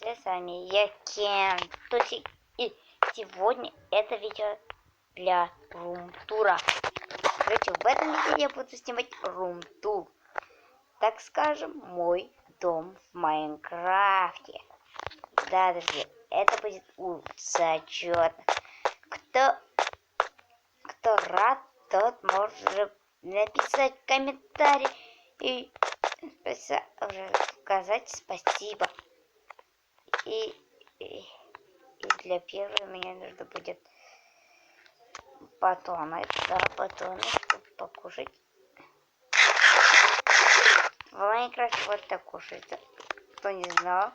С вами я Кен Тусик, и сегодня это видео для рум-тура. Короче, в этом видео я буду снимать рум-тур, так скажем, мой дом в Майнкрафте. Да, друзья, это будет зачетно. Кто рад, тот может написать комментарий и сказать спасибо. И для первого мне нужно будет батоны, да, батоны, чтобы покушать. В Майнкрафте вот так кушается. Кто не знал,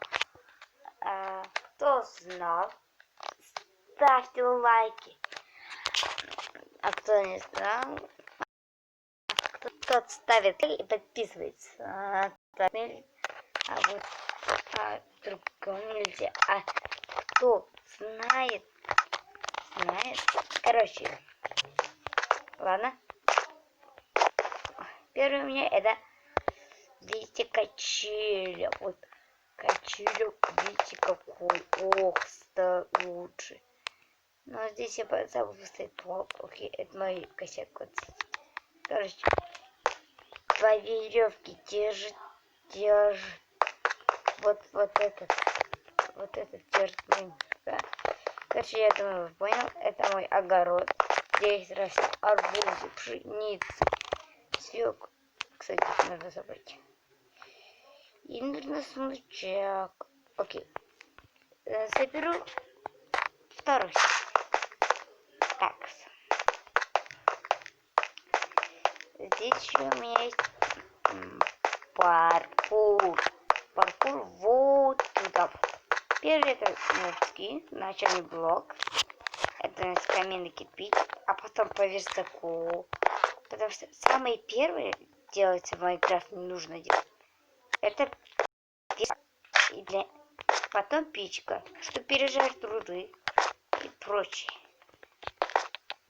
кто знал, ставьте лайки. А кто не знал, тот ставит и подписывается. Другому нельзя. А кто знает. Короче, ладно. Первый у меня это, видите, качеля. Вот качеля, видите, какой. Ох, лучше. Но здесь я забыл поставить пол. Окей, это мой косяк. Вот. Короче, два веревки держит. Вот этот держит. Да. Короче, я думаю, вы понял. Это мой огород. Здесь растет арбузы, пшеница, свёк. Кстати, надо забрать. И нужно сундучок. Окей. Заберу второй. Так. Здесь еще у меня есть паркур. Паркур вот туда. Первый это ножки, начальный блок. Это каменный кирпич, а потом по верстаку. Потому что самые первые делается в Майнкрафте не нужно делать. Это и потом печка, чтобы пережарить труды и прочее.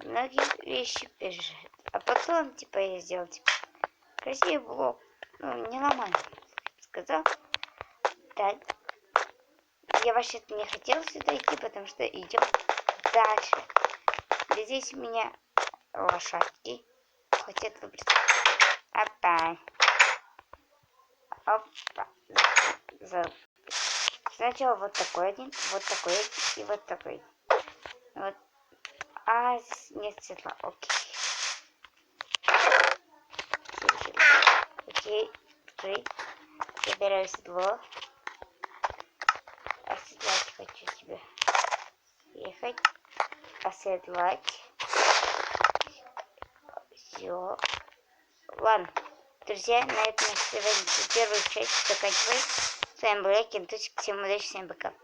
Многие вещи пережарить. А потом, типа, я сделал красивый блок. Ну, не ломай, сказал. Так. Я вообще-то не хотел сюда идти, потому что идем дальше. Здесь у меня лошадки. Хотят выбрать. Опа. Опа. Сначала вот такой один, вот такой и вот такой. Вот. А нет светла. Окей. Окей. Окей. Забираю седло. Оседлать хочу себе. Ехать. Оседлать. Все. Ладно. Друзья, на этом я сегодня первую часть заканчиваю. С вами был я, Кен Тусик. Всем удачи, всем пока.